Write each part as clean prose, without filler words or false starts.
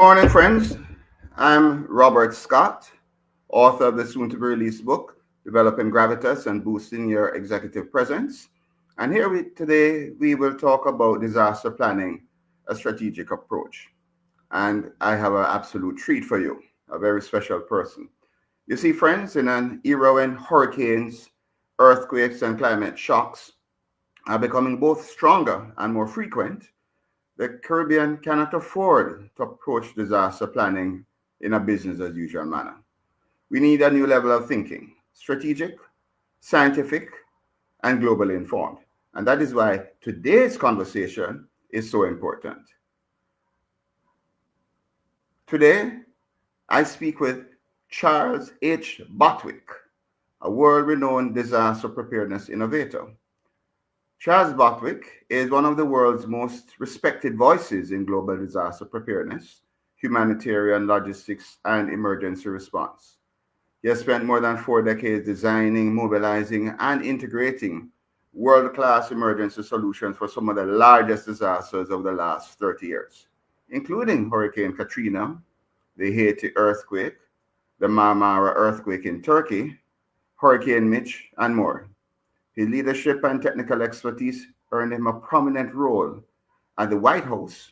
Morning, friends. I'm Robert Scott, author of the soon to be released book, Developing Gravitas and Boosting Your Executive Presence. And today we will talk about disaster planning, a strategic approach. And I have an absolute treat for you, a very special person. You see, friends, in an era when hurricanes, earthquakes, and climate shocks are becoming both stronger and more frequent, the Caribbean cannot afford to approach disaster planning in a business as usual manner. We need a new level of thinking, strategic, scientific, and globally informed. And that is why today's conversation is so important. Today, I speak with Charles H. Botwick, a world renowned disaster preparedness innovator. Charles Botwick is one of the world's most respected voices in global disaster preparedness, humanitarian logistics, and emergency response. He has spent more than 4 decades designing, mobilizing, and integrating world class emergency solutions for some of the largest disasters of the last 30 years, including Hurricane Katrina, the Haiti earthquake, the Marmara earthquake in Turkey, Hurricane Mitch, and more. His leadership and technical expertise earned him a prominent role at the White House,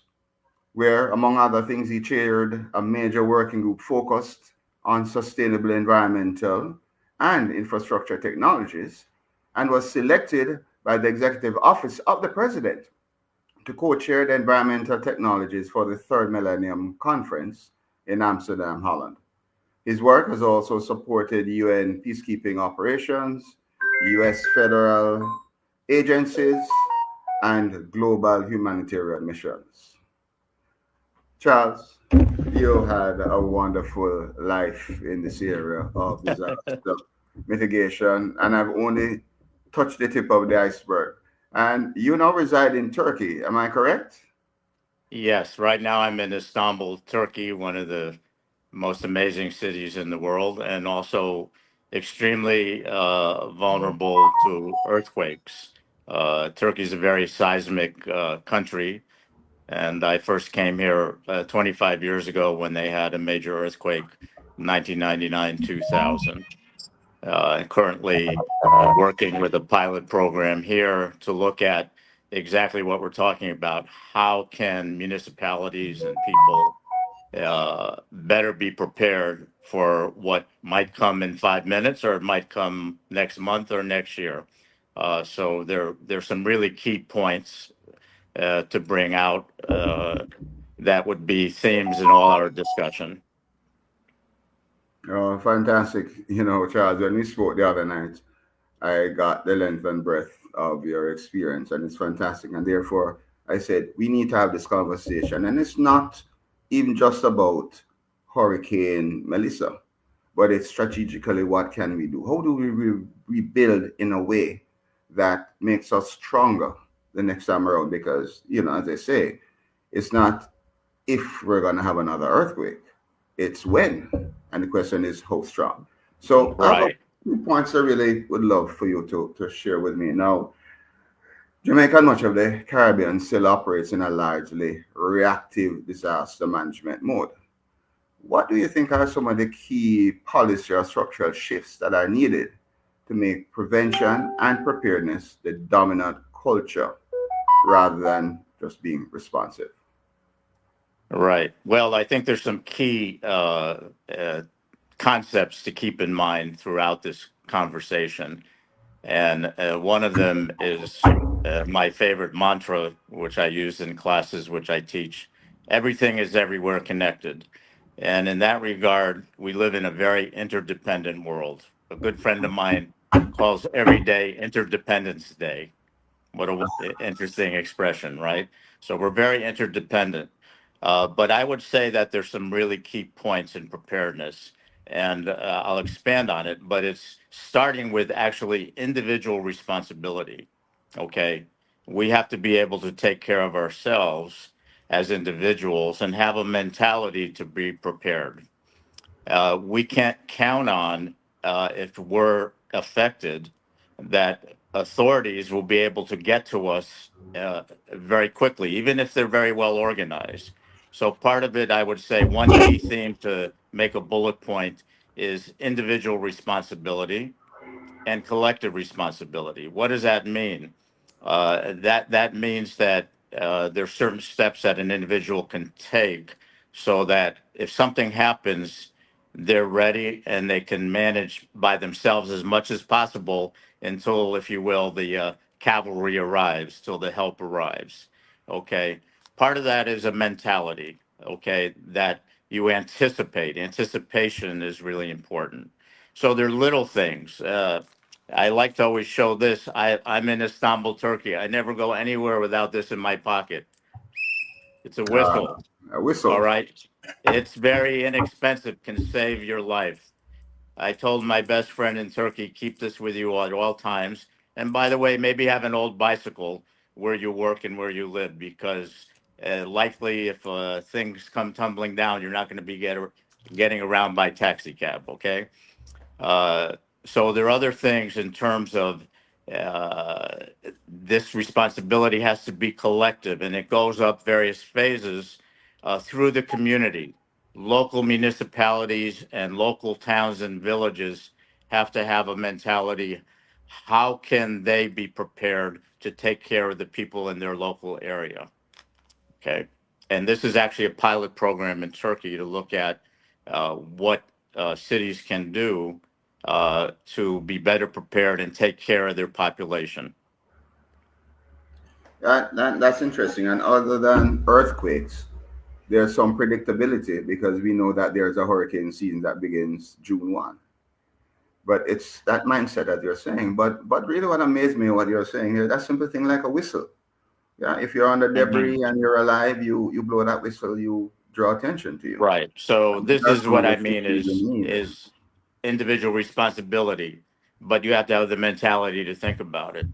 where, among other things, he chaired a major working group focused on sustainable environmental and infrastructure technologies, and was selected by the Executive Office of the President to co chair the environmental technologies for the Third Millennium Conference in Amsterdam, Holland. His work has also supported UN peacekeeping operations, US federal agencies, and global humanitarian missions. Charles, you had a wonderful life in this area of disaster mitigation, and I've only touched the tip of the iceberg. And you now reside in Turkey, am I correct? Yes, right now I'm in Istanbul, Turkey, one of the most amazing cities in the world, and also extremely vulnerable to earthquakes. Turkey is a very seismic country, and I first came here 25 years ago when they had a major earthquake, 1999, 2000. And currently working with a pilot program here to look at exactly what we're talking about. How can municipalities and people better be prepared for what might come in 5 minutes, or it might come next month or next year? So there's some really key points to bring out that would be themes in all our discussion. Oh, fantastic. Charles, when we spoke the other night, I got the length and breadth of your experience, and it's fantastic. And therefore, I said, we need to have this conversation. And it's not even just about Hurricane Melissa, but it's strategically what can we do? How do we rebuild in a way that makes us stronger the next time around? Because, as I say, it's not if we're going to have another earthquake, it's when. And the question is how strong. So I have a Right. few points I really would love for you to share with me. Now, Jamaica and much of the Caribbean still operates in a largely reactive disaster management mode. What do you think are some of the key policy or structural shifts that are needed to make prevention and preparedness the dominant culture rather than just being responsive? Right. Well, I think there's some key concepts to keep in mind throughout this conversation. And one of them is my favorite mantra, which I use in classes, which I teach: everything is everywhere connected. And in that regard, we live in a very interdependent world. A good friend of mine calls every day Interdependence Day. What a interesting expression, right? So we're very interdependent. But I would say that there's some really key points in preparedness, and I'll expand on it. But it's starting with actually individual responsibility. Okay, we have to be able to take care of ourselves as individuals and have a mentality to be prepared. We can't count on, if we're affected, that authorities will be able to get to us very quickly, even if they're very well organized. So part of it, I would say, one key theme to make a bullet point is individual responsibility and collective responsibility. What does that mean? That means that there's certain steps that an individual can take so that if something happens, they're ready and they can manage by themselves as much as possible until, if you will, the cavalry arrives, till the help arrives. Okay. Part of that is a mentality. Okay, that you anticipate. Anticipation is really important. So they're little things. I like to always show this. I'm in Istanbul, Turkey. I never go anywhere without this in my pocket. It's a Uh, whistle. a All whistle. right. It's very inexpensive, can save your life. I told my best friend in Turkey, keep this with you at all times. And by the way, maybe have an old bicycle where you work and where you live, because likely if things come tumbling down, you're not going to be getting around by taxi cab. Okay. So there are other things in terms of uh, this responsibility has to be collective, and it goes up various phases through the community. Local municipalities and local towns and villages have to have a mentality. How can they be prepared to take care of the people in their local area? Okay. And this is actually a pilot program in Turkey to look at what cities can do to be better prepared and take care of their population. That's interesting. And other than earthquakes, there's some predictability because we know that there's a hurricane season that begins June 1. But it's that mindset that you're saying. But really what amazed me what you're saying here, that simple thing like a whistle. Yeah, if you're under Mhm. debris and you're alive, you blow that whistle, you draw attention to you. Right. So And this that's is one what of I the mean cities you need. is individual responsibility, but you have to have the mentality to think about it.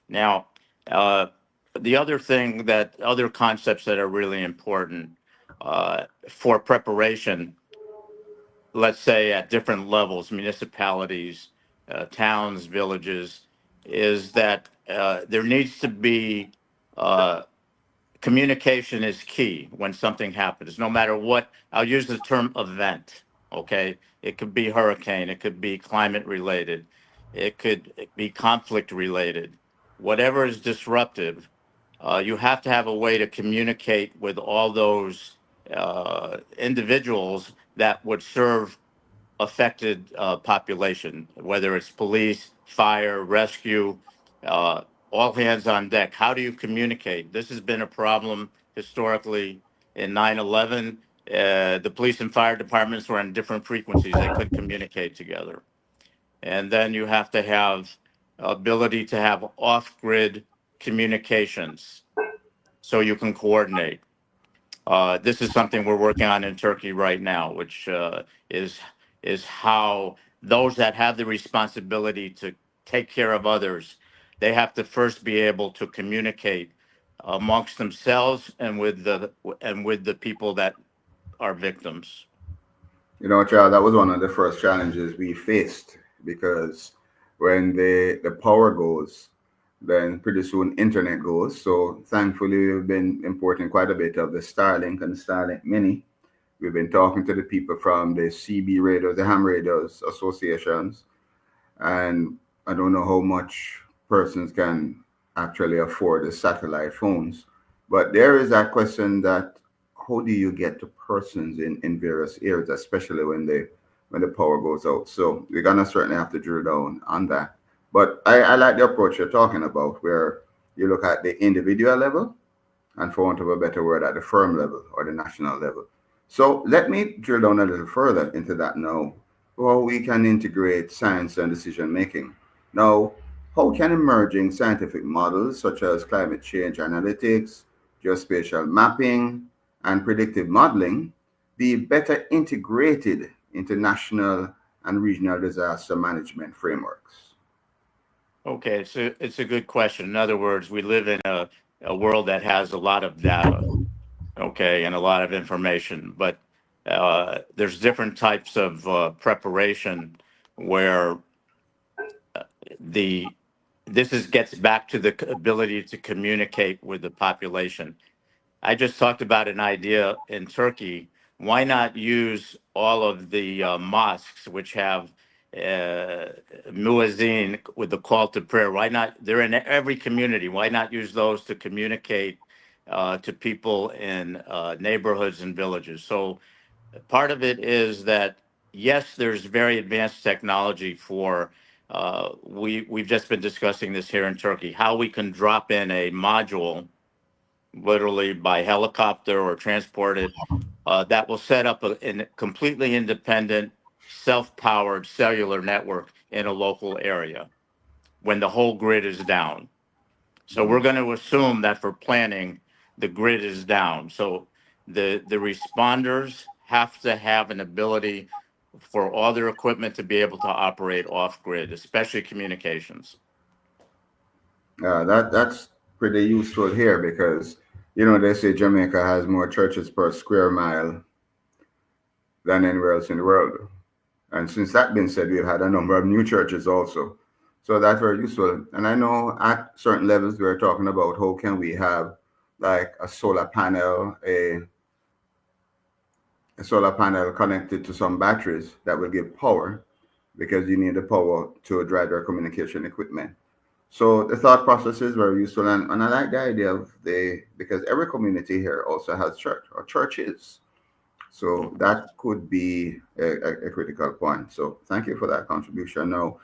Now, uh, the other thing that other concepts that are really important for preparation, let's say at different levels, municipalities, towns, villages, is that there needs to be uh, communication is key when something happens, no matter what. I'll use the term event. Okay. It could be hurricane, it could be climate related, it could be conflict related, whatever is disruptive. You have to have a way to communicate with all those individuals that would serve affected population, whether it's police, fire, rescue, uh, all hands on deck. How do you communicate? This has been a problem historically in 9/11. The police and fire departments were on different frequencies. They couldn't communicate together. And then you have to have ability to have off-grid communications so you can coordinate. This is something we're working on in Turkey right now, which is is how those that have the responsibility to take care of others, they have to first be able to communicate amongst themselves and with the people that are victims. You know, Charles, that was one of the first challenges we faced because when the power goes, then pretty soon internet goes. So thankfully, we've been importing quite a bit of the Starlink and Starlink Mini. We've been talking to the people from the CB radios, the ham radios associations, and I don't know how much persons can actually afford the satellite phones. But there is that question that how do you get to persons in various areas, especially when the power goes out? So we're gonna certainly have to drill down on that. But I like the approach you're talking about where you look at the individual level and for want of a better word, at the firm level or the national level. So let me drill down a little further into that now. How we can integrate science and decision making. Now, how can emerging scientific models such as climate change analytics, geospatial mapping, and predictive modeling be better integrated into national and regional disaster management frameworks? Okay, so it's a good question. In other words, we live in a world that has a lot of data, okay, and a lot of information, but there's different types of preparation where the this is gets back to the ability to communicate with the population. I just talked about an idea in Turkey. Why not use all of the mosques which have muezzin with the call to prayer? Why not? They're in every community. Why not use those to communicate to people in neighborhoods and villages? So part of it is that yes, there's very advanced technology for. We've just been discussing this here in Turkey, how we can drop in a module literally by helicopter or transported, that will set up a completely independent, self-powered cellular network in a local area when the whole grid is down. So we're Mm. going to assume that for planning, the grid is down. So the responders have to have an ability for all their equipment to be able to operate off grid, especially communications. That's pretty useful here because you know they say Jamaica has more churches per square mile than anywhere else in the world. And since that being said, we've had a number of new churches also. So that's very useful. And I know at certain levels we're talking about how can we have like a solar panel connected to some batteries that will give power because you need the power to drive your communication equipment. So the thought process is very useful, and I like the idea of the because every community here also has church or churches. So Mhm. that could be a critical point. So thank you for that contribution. Now,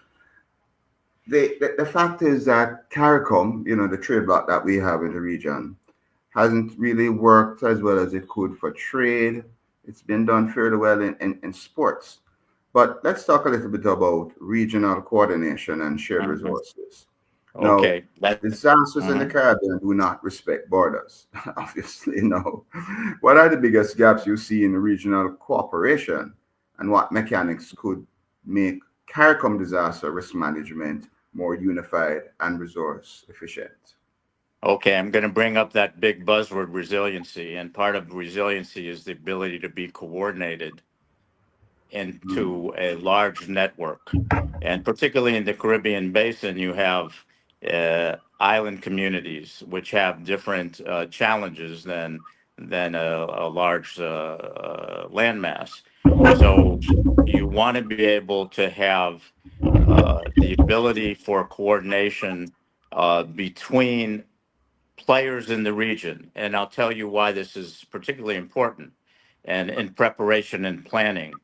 the fact is that CARICOM, you know, the trade bloc that we have in the region, hasn't really worked as well as it could for trade. It's been done fairly well in sports. But let's talk a little bit about regional coordination and shared Mhm. resources. Now, Okay, that. disasters in the Mhm. Caribbean do not respect borders. Obviously, no. What are the biggest gaps you see in regional cooperation, and what mechanics could make CARICOM disaster risk management more unified and resource efficient? Okay, I'm going to bring up that big buzzword resiliency. And part of resiliency is the ability to be coordinated Mm. into a large network. And particularly in the Caribbean basin, you have island communities which have different challenges than a large landmass. So you want to be able to have the ability for coordination between players in the region. And I'll tell you why this is particularly important and in preparation and planning,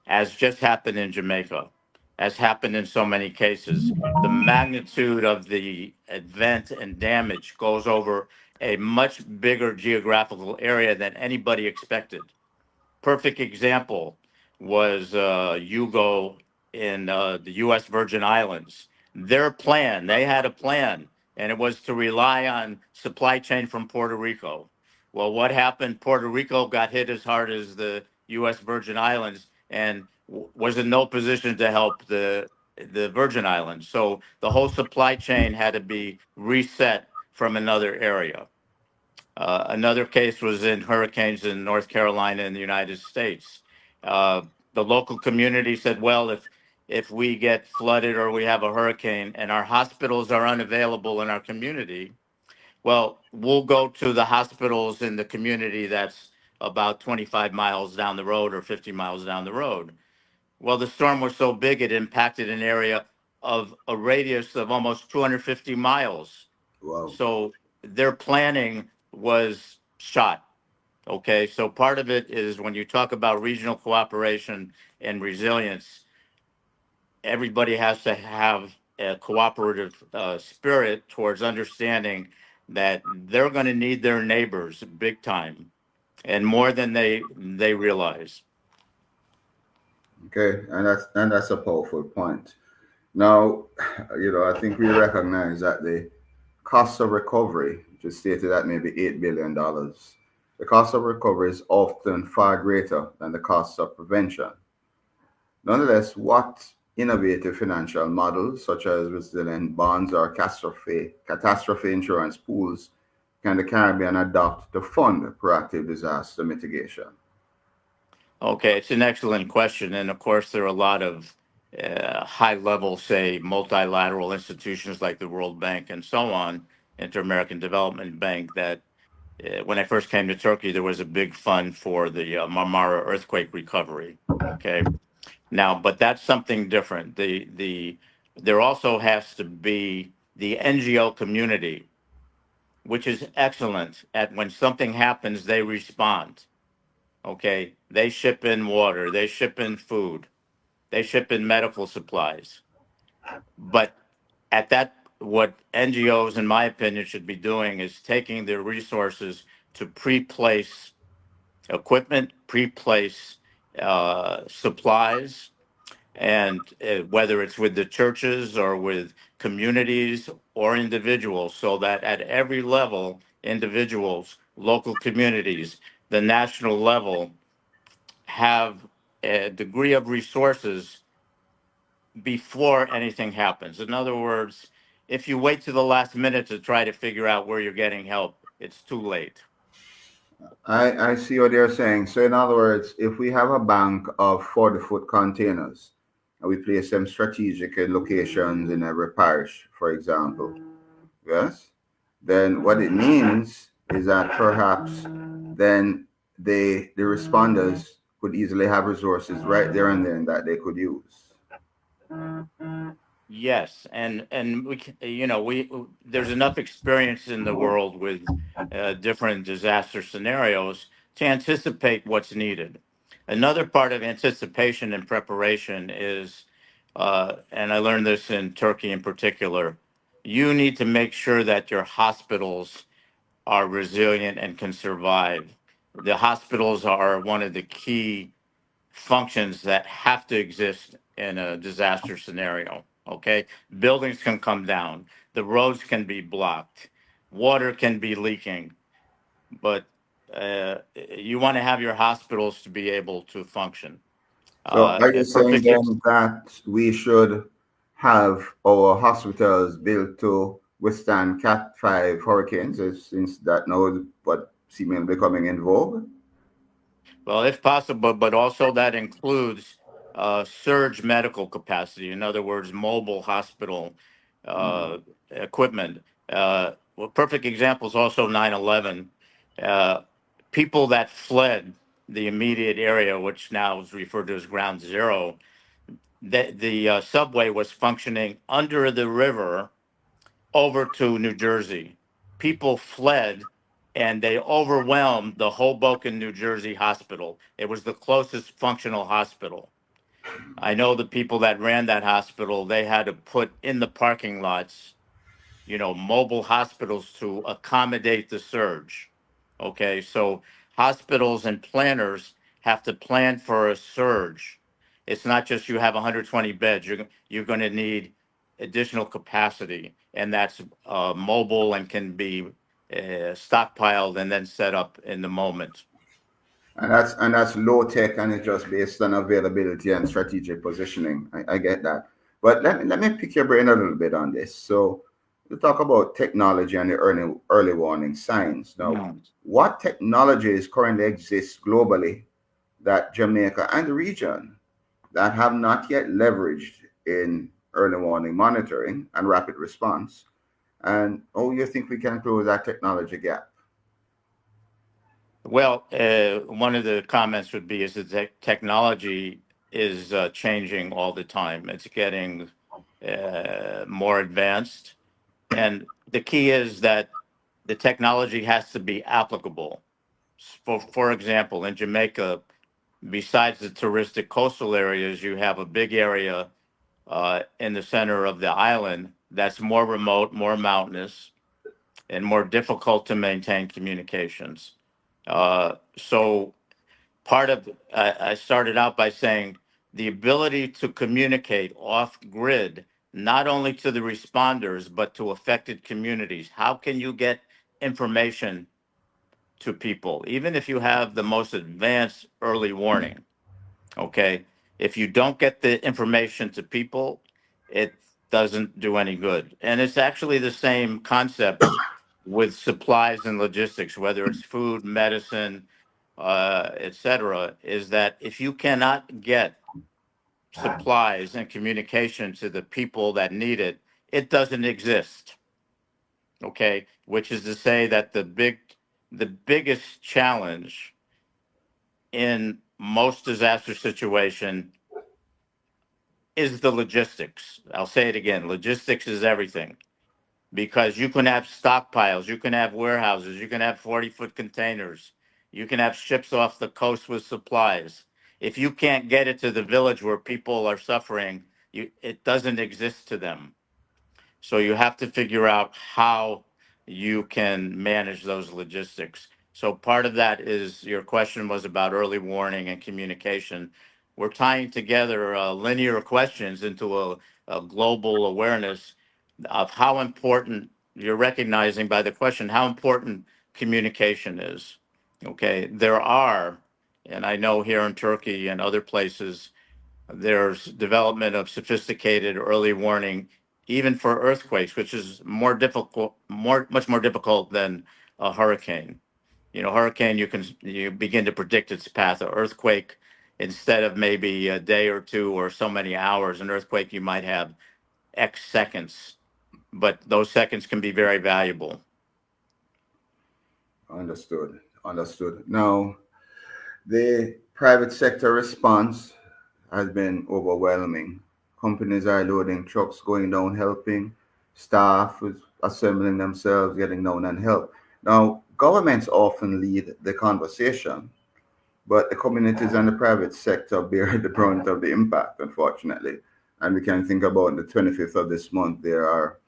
as just happened in Jamaica, as happened in so many cases. The magnitude of the event and damage goes over a much bigger geographical area than anybody expected. Perfect example was Hugo in the U.S. Virgin Islands. Their plan, they had a plan, and it was to rely on supply chain from Puerto Rico. Well, what happened? Puerto Rico got hit as hard as the U.S. Virgin Islands and was in no position to help the Virgin Islands. So the whole supply chain had to be reset from another area. Another case was in hurricanes in North Carolina in the United States. Uh, the local community said, "Well, if we get flooded or we have a hurricane and our hospitals are unavailable in our community, well, we'll go to the hospitals in the community that's about 25 miles down the road or 50 miles down the road." Well, the storm was so big it impacted an area of a radius of almost 250 miles. Wow. So their planning was shot. Okay. So part of it is when you talk about regional cooperation and resilience, everybody has to have a cooperative spirit towards understanding that they're going to need their neighbors big time and more than they realize. Okay, and that's a powerful point. Now, you know, I think we recognize that the cost of recovery, which is stated at maybe $8 billion, the cost of recovery is often far greater than the cost of prevention. Nonetheless, what innovative financial models, such as resilient bonds or catastrophe insurance pools, can the Caribbean adopt to fund proactive disaster mitigation? Okay, it's an excellent question. And of course, there are a lot of high level, say, multilateral institutions like the World Bank and so on, Inter American Development Bank, that when I first came to Turkey, there was a big fund for the Marmara earthquake recovery. Okay, now, but that's something different. There also has to be the NGO community, which is excellent at when something happens, they respond. Okay, they ship in water, they ship in food, they ship in medical supplies. But at that, what NGOs, in my opinion, should be doing is taking their resources to pre-place equipment, pre-place supplies, and whether it's with the churches or with communities or individuals, so that at every level, individuals, local communities, the national level, have a degree of resources before anything happens. In other words, if you wait to the last minute to try to figure out where you're getting help, it's too late. I see what you're saying. So, in other words, if we have a bank of 40-foot containers and we place them strategic in locations in every parish, for example, yes, then what it means is that perhaps then the responders could easily have resources right there and then that they could use. Yes, and we there's enough experience in the world with different disaster scenarios to anticipate what's needed. Another part of anticipation and preparation is, and I learned this in Turkey in particular, you need to make sure that your hospitals are resilient and can survive. The hospitals are one of the key functions that have to exist in a disaster scenario. Okay. Buildings can come down, the roads can be blocked, water can be leaking, but you want to have your hospitals to be able to function. So, are you A saying perfect ex- then that we should have our hospitals built to withstand Cat 5 hurricanes, since that now is what seemingly becoming in vogue? Well, if possible, but also that includes surge medical capacity. In other words, mobile hospital equipment. Well, perfect example is also 9/11. Uh, People that fled the immediate area, which now is referred to as Ground Zero, the subway was functioning under the river over to New Jersey. People fled and they overwhelmed the Hoboken, New Jersey hospital. It was the closest functional hospital. I know the people that ran that hospital, they had to put in the parking lots, mobile hospitals to accommodate the surge. Okay, so hospitals and planners have to plan for a surge. It's not just you have 120 beds. You're going to need additional capacity, and that's mobile and can be stockpiled and then set up in the moment. And that's low tech, and it's just based on availability and strategic positioning. I get that. But let me pick your brain a little bit on this. So we talk about technology and the early warning signs. Now, Mm. what technologies currently exist globally that Jamaica and the region that have not yet leveraged in early warning monitoring and rapid response? And how you think we can close that technology gap? Well, one of the comments would be is that technology is changing all the time. It's getting more advanced. And the key is that the technology has to be applicable. For example, in Jamaica, besides the touristic coastal areas, you have a big area in the center of the island that's more remote, more mountainous, and more difficult to maintain communications. So part of I started out by saying the ability to communicate off grid, not only to the responders but to affected communities. How can you get information to people, even if you have the most advanced early warning? Okay, if you don't get the information to people, it doesn't do any good. And it's actually the same concept with supplies and logistics, whether it's food, medicine, et cetera, is that if you cannot get supplies and communication to the people that need it, it doesn't exist. Okay, which is to say that the biggest challenge in most disaster situation is the logistics. I'll say it again. Logistics is everything because you can have stockpiles, you can have warehouses, you can have 40-foot containers, you can have ships off the coast with supplies. If you can't get it to the village where people are suffering, it doesn't exist to them. So you have to figure out how you can manage those logistics. So part of that is your question was about early warning and communication. We're tying together linear questions into a global awareness of how important you're recognizing by the question how important communication is. Okay, there are, and I know here in Turkey and other places, there's development of sophisticated early warning, even for earthquakes, which is much more difficult than a hurricane. You know, hurricane, you begin to predict its path. An earthquake, instead of maybe a day or two or so many hours, an earthquake you might have X seconds, but those seconds can be very valuable. Understood. Understood. Now, the private sector response has been overwhelming. Companies are loading trucks, going down, helping. Staff is assembling themselves, getting down and help. Now, governments often lead the conversation, but the communities and the private sector bear the brunt of the impact, unfortunately. And we can think about the 25th of this month, there are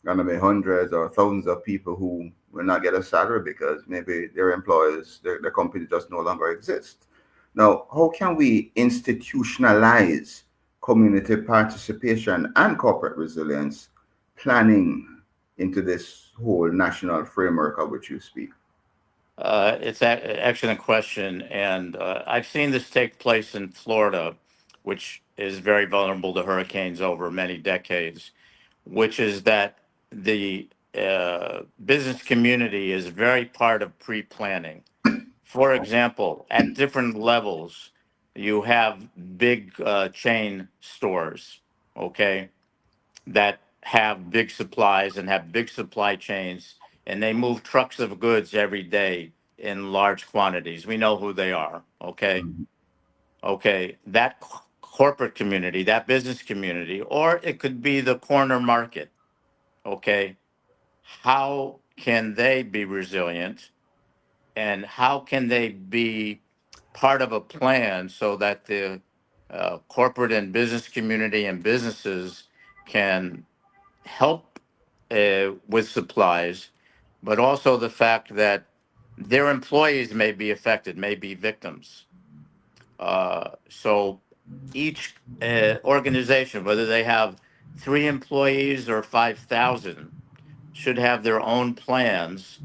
going to be hundreds or thousands of people who will not get a salary because maybe their employers, their company just no longer exists. Now, how can we institutionalize community participation and corporate resilience planning into this whole national framework of which you speak? It's an excellent question, and I've seen this take place in Florida, which is very vulnerable to hurricanes over many decades, which is that the business community is very part of pre-planning. For example, at different levels, you have big chain stores, okay, that have big supplies and have big supply chains, and they move trucks of goods every day in large quantities. We know who they are, okay? Mhm. Okay, that corporate community, that business community, or it could be the corner market, okay? How can they be resilient and how can they be part of a plan so that the corporate and business community and businesses can help with supplies, but also the fact that their employees may be affected, may be victims. So each organization, whether they have 3 employees or 5,000, should have their own plans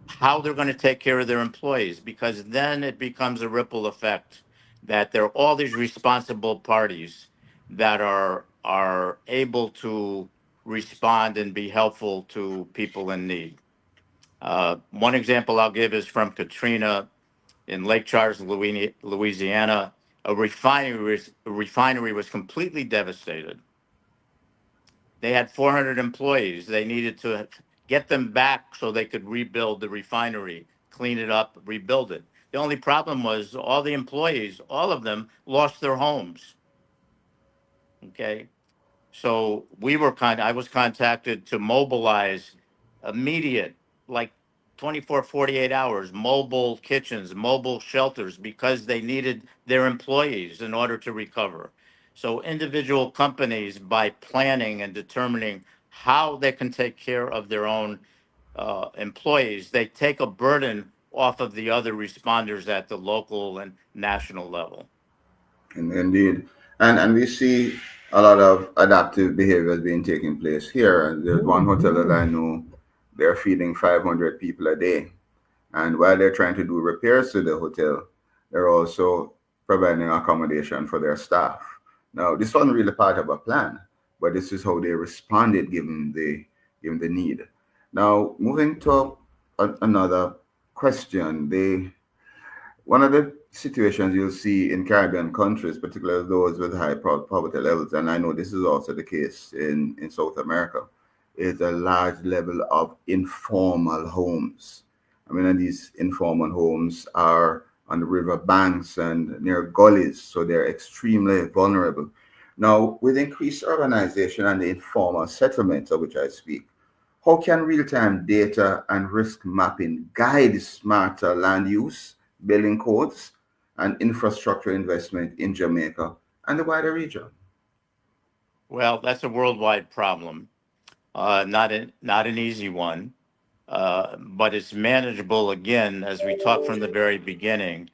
how they're going to take care of their employees because then it becomes a ripple effect that there are all these responsible parties that are able to respond and be helpful to people in need. One example I'll give is from Katrina in Lake Charles, Louisiana. A refinery was completely devastated. They had 400 employees. They needed to get them back so they could rebuild the refinery, clean it up, rebuild it. The only problem was all the employees, all of them, lost their homes. Okay. So I was contacted to mobilize immediate, like 24, 48 hours, mobile kitchens, mobile shelters, because they needed their employees in order to recover. So individual companies, by planning and determining how they can take care of their own employees, they take a burden off of the other responders at the local and national level. Indeed. And we see a lot of adaptive behaviors being taking place here. And there's one hotel that I know, they're feeding 500 people a day. And while they're trying to do repairs to the hotel, they're also providing accommodation for their staff. Now, this wasn't really part of a plan, but this is how they responded given the need. Now, moving to another question, one of the situations you'll see in Caribbean countries, particularly those with high poverty levels, and I know this is also the case in South America, is a large level of informal homes. I mean, and these informal homes are on the river banks and near gullies, so they're extremely vulnerable. Now, with increased urbanization and the informal settlements of which I speak, how can real-time data and risk mapping guide smarter land use, building codes, and infrastructure investment in Jamaica and the wider region? Well, that's a worldwide problem, not an easy one, but it's manageable. Again, as we talked from the very beginning,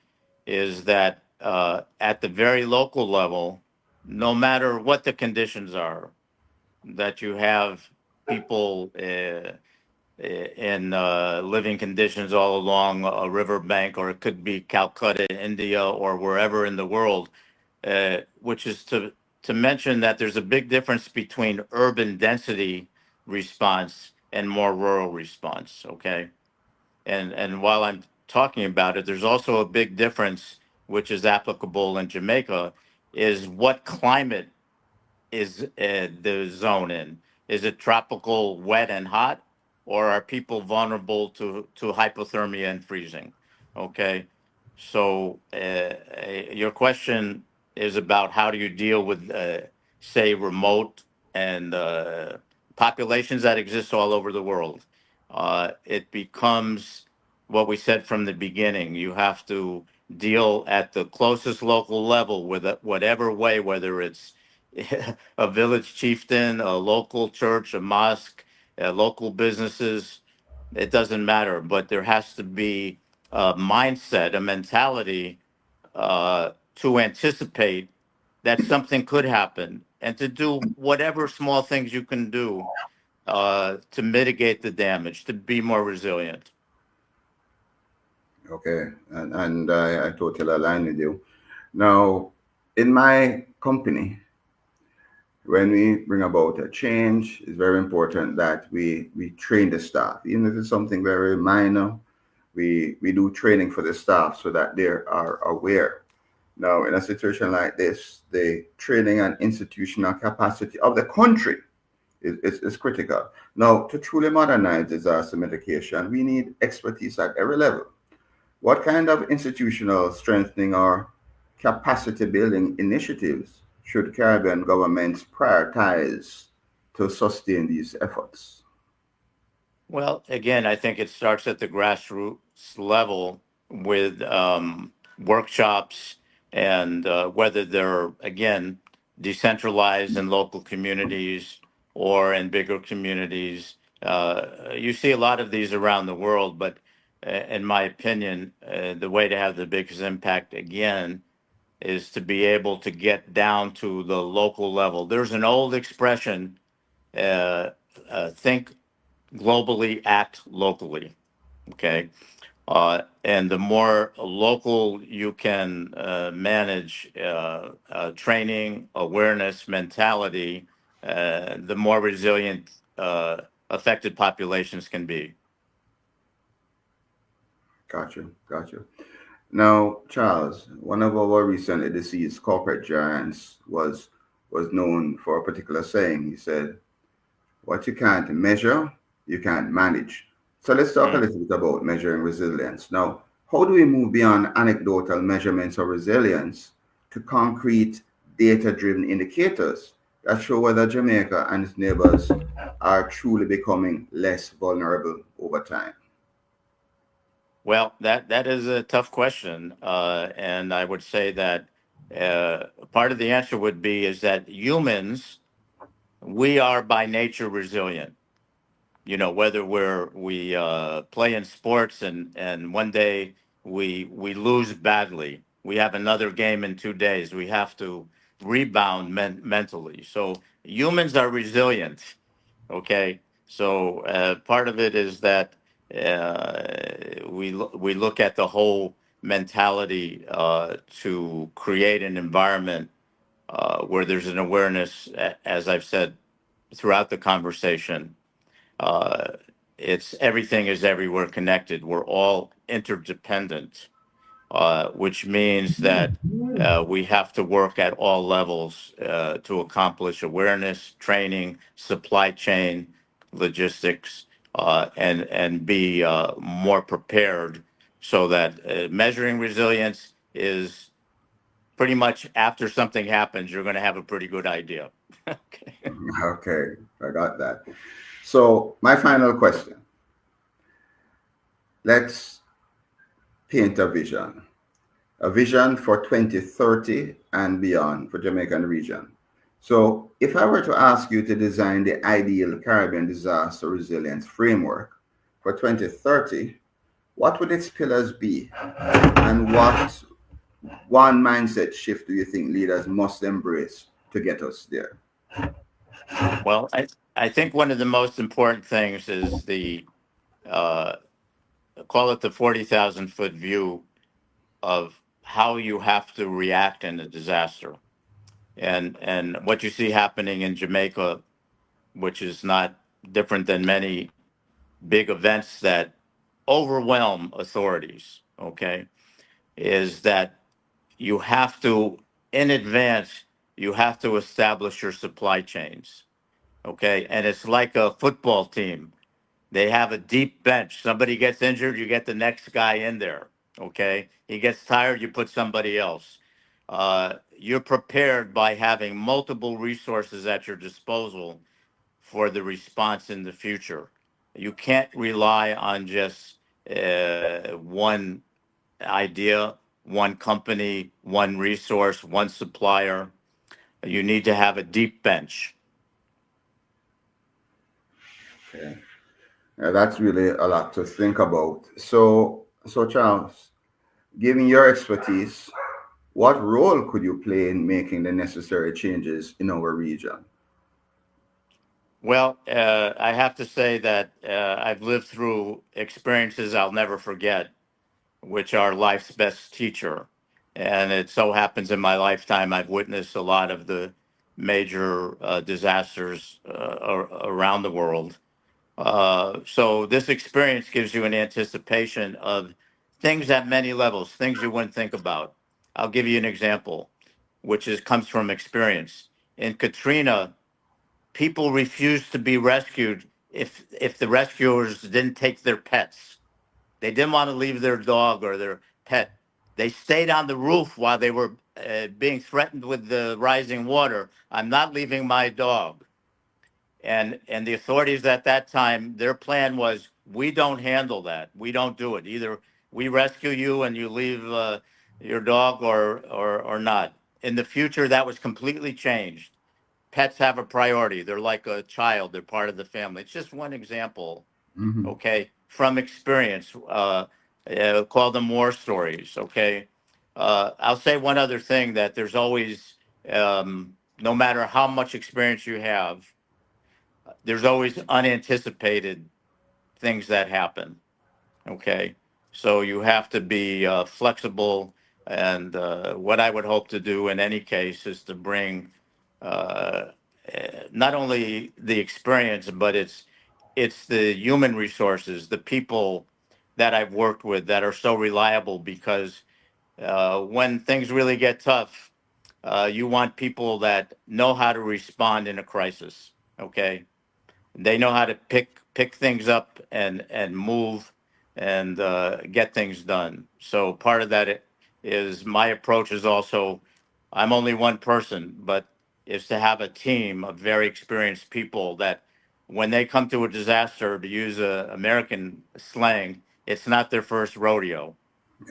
is that at the very local level, no matter what the conditions are, that you have people in living conditions all along a riverbank, or it could be Calcutta, India, or wherever in the world, which is to mention that there's a big difference between urban density response and more rural response. Okay, and while I'm talking about it, there's also a big difference which is applicable in Jamaica, is what climate is the zone in? Is it tropical, wet and hot, or are people vulnerable to hypothermia and freezing? Okay, so your question is about how do you deal with, say, remote and populations that exist all over the world. It becomes what we said from the beginning. You have to deal at the closest local level with it, whatever way, whether it's a village chieftain, a local church, a mosque, local businesses. It doesn't matter, but there has to be a mindset, a mentality to anticipate that something could happen and to do whatever small things you can do to mitigate the damage, to be more resilient. Okay, and I totally align with you. Now, in my company, when we bring about a change, it's very important that we train the staff. Even if it's something very minor, we do training for the staff so that they are aware. Now, in a situation like this, the training and institutional capacity of the country is critical. Now, to truly modernize disaster mitigation, we need expertise at every level. What kind of institutional strengthening or capacity building initiatives should Caribbean governments prioritize to sustain these efforts? Well, again, I think it starts at the grassroots level with workshops, and whether they're, again, decentralized in local communities or in bigger communities. You see a lot of these around the world, but in my opinion, the way to have the biggest impact, again, is to be able to get down to the local level. There's an old expression, uh, think globally, act locally. Okay. And the more local you can manage training, awareness, mentality, the more resilient affected populations can be. Gotcha, gotcha. Now, Charles, one of our recently deceased corporate giants was known for a particular saying. He said, "What you can't measure, you can't manage." So let's talk a Mm. little bit about measuring resilience. Now, how do we move beyond anecdotal measurements of resilience to concrete data-driven indicators that show whether Jamaica and its neighbors are truly becoming less vulnerable over time? Well, that is a tough question, and I would say that part of the answer would be is that humans, we are by nature resilient. Whether we play in sports, and one day we lose badly, we have another game in 2 days, we have to rebound mentally. So humans are resilient. Okay, so part of it is that we look at the whole mentality to create an environment where there's an awareness, as I've said throughout the conversation. uh, it's everything is everywhere connected. We're all interdependent, which means that we have to work at all levels to accomplish awareness, training, supply chain, logistics, and be more prepared, so that measuring resilience is pretty much after something happens, you're going to have a pretty good idea. Okay. Okay, I got that. So, my final question, let's paint a vision for 2030 and beyond for Jamaican region. So, if I were to ask you to design the ideal Caribbean disaster resilience framework for 2030, what would its pillars be? And what one mindset shift do you think leaders must embrace to get us there? Well, I think one of the most important things is the uh, call it the 40,000 foot view of how you have to react in a disaster. And what you see happening in Jamaica, which is not different than many big events that overwhelm authorities, okay, is that you have to, in advance, you have to establish your supply chains, okay? And it's like a football team. They have a deep bench. Somebody gets injured, you get the next guy in there. Okay, he gets tired, you put somebody else. You're prepared by having multiple resources at your disposal for the response in the future. You can't rely on just one idea, one company, one resource, one supplier. You need to have a deep bench. Okay. That's really a lot to think about. So Charles, given your expertise, what role could you play in making the necessary changes in our region? Well, I have to say that I've lived through experiences I'll never forget, which are life's best teacher. And it so happens in my lifetime, I've witnessed a lot of the major disasters around the world. So this experience gives you an anticipation of things at many levels, things you wouldn't think about. I'll give you an example, which is comes from experience. In Katrina, people refused to be rescued if the rescuers didn't take their pets. They didn't want to leave their dog or their pet. They stayed on the roof while they were being threatened with the rising water. I'm not leaving my dog. And the authorities at that time, their plan was, we don't handle that. We don't do it. Either we rescue you and you leave your dog, or not. In the future, that was completely changed. Pets have a priority. They're like a child. They're part of the family. It's just one example, Hmm. okay, from experience. Call them war stories, okay? I'll say one other thing, that there's always, no matter how much experience you have, there's always unanticipated things that happen. Okay, so you have to be flexible. And what I would hope to do in any case is to bring uh, not only the experience, but it's the human resources, the people that I've worked with that are so reliable. Because when things really get tough, you want people that know how to respond in a crisis. Okay, they know how to pick things up and move and get things done. So part of that is my approach is also, I'm only one person, but is to have a team of very experienced people that when they come to a disaster, to use a American slang, it's not their first rodeo.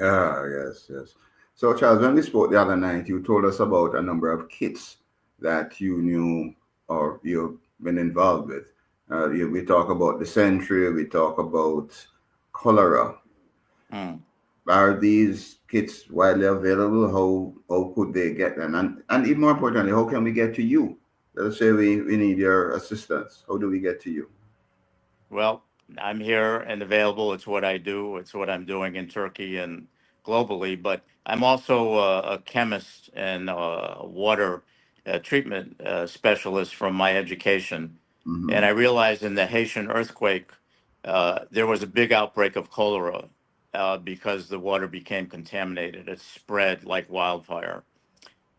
Ah, yes, yes. So, Charles, when we spoke the other night, you told us about a number of kits that you knew or you've been involved with. We talk about the Sentry, we talk about cholera. Mm. Are these kits widely available? How could they get them? And even more importantly, how can we get to you? Let us say we need your assistance. How do we get to you? Well, I'm here and available. It's what I do. It's what I'm doing in Turkey and globally. But I'm also a chemist and a water treatment specialist from my education. And Hmm. I realized in the Haitian earthquake, there was a big outbreak of cholera because the water became contaminated. It spread like wildfire.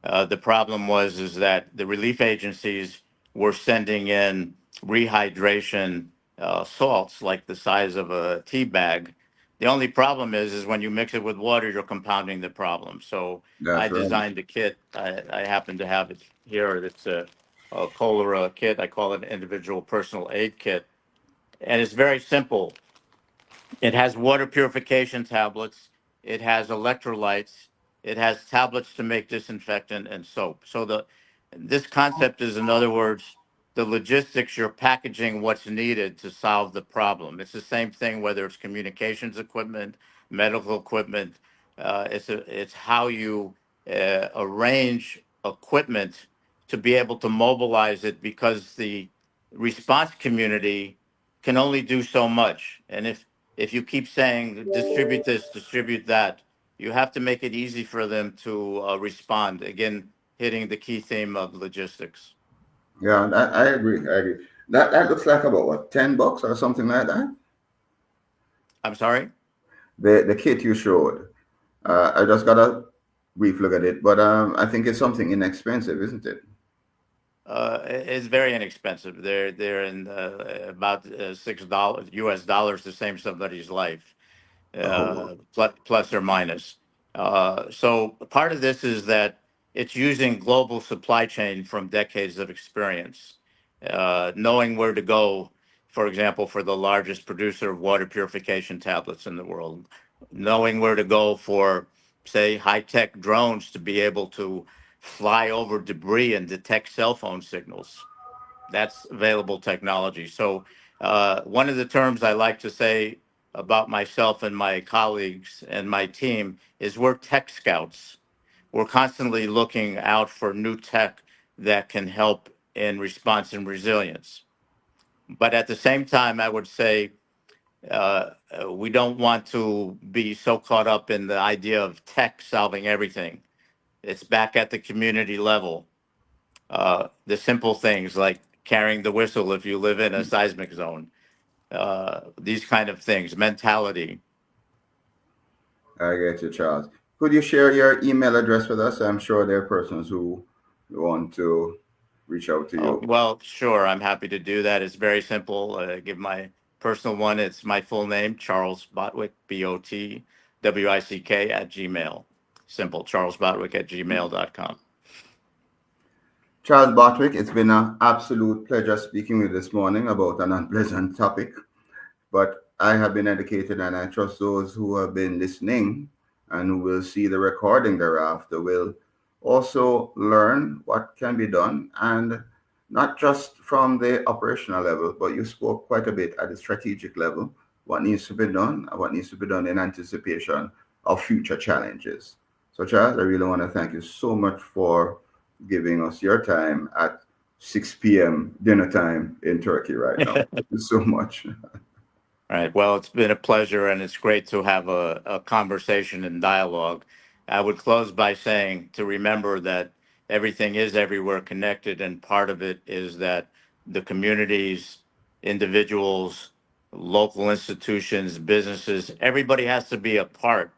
The problem was is that the relief agencies were sending in rehydration salts like the size of a tea bag. The only problem is when you mix it with water, you're compounding the problem. So I That's right. designed a kit. I happen to have it here. It's a cholera kit. I call it an individual personal aid kit, and it's very simple. It has water purification tablets. It has electrolytes. It has tablets to make disinfectant and soap. So this concept is, in other words, the logistics. You're packaging what's needed to solve the problem. It's the same thing whether it's communications equipment, medical equipment. It's how you arrange equipment to be able to mobilize it because the response community can only do so much. And if you keep saying distribute this, distribute that, you have to make it easy for them to respond. Again, hitting the key theme of logistics. Yeah, I agree. I agree. That looks like about what, $10 or something like that. I'm sorry. The kit you showed. I just got a brief look at it, but I think it's something inexpensive, isn't it? It's very inexpensive. They're in about $6 U.S. dollars to save somebody's life. Oh, Plus or minus. So part of this is that it's using global supply chain from decades of experience, knowing where to go, for example, for the largest producer of water purification tablets in the world, knowing where to go for, say, high-tech drones to be able to fly over debris and detect cell phone signals. That's available technology. So one of the terms I like to say about myself and my colleagues and my team is we're tech scouts. We're constantly looking out for new tech that can help in response and resilience. But at the same time, I would say we don't want to be so caught up in the idea of tech solving everything. It's back at the community level. The simple things like carrying the whistle if you live in a seismic zone, these kind of things, mentality. I get you, Charles. Could you share your email address with us? I'm sure there are persons who want to reach out to Oh, you. well, sure, I'm happy to do that. It's very simple. Give my personal one. It's my full name, Charles Botwick, Botwick at Gmail. Simple, Charles Botwick at gmail.com. Charles Botwick, it's been an absolute pleasure speaking with you this morning about an unpleasant topic. But I have been educated, and I trust those who have been listening and who will see the recording thereafter will also learn what can be done, and not just from the operational level, but you spoke quite a bit at the strategic level, what needs to be done and what needs to be done in anticipation of future challenges. So, Charles, I really want to thank you so much for giving us your time at 6 p.m. dinner time in Turkey right now. Thank you so much. All right. Well, it's been a pleasure, and it's great to have a conversation and dialogue. I would close by saying to remember that everything is everywhere connected, and part of it is that the communities, individuals, local institutions, businesses, everybody has to be a part.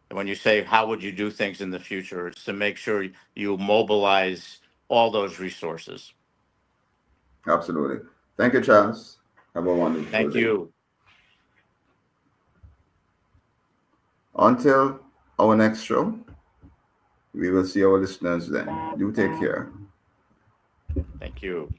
And when you say, how would you do things in the future, it's to make sure you mobilize all those resources. Absolutely. Thank you, Charles. Have a wonderful Thank day. you. Until our next show, we will see our listeners then. Do take care. Thank you.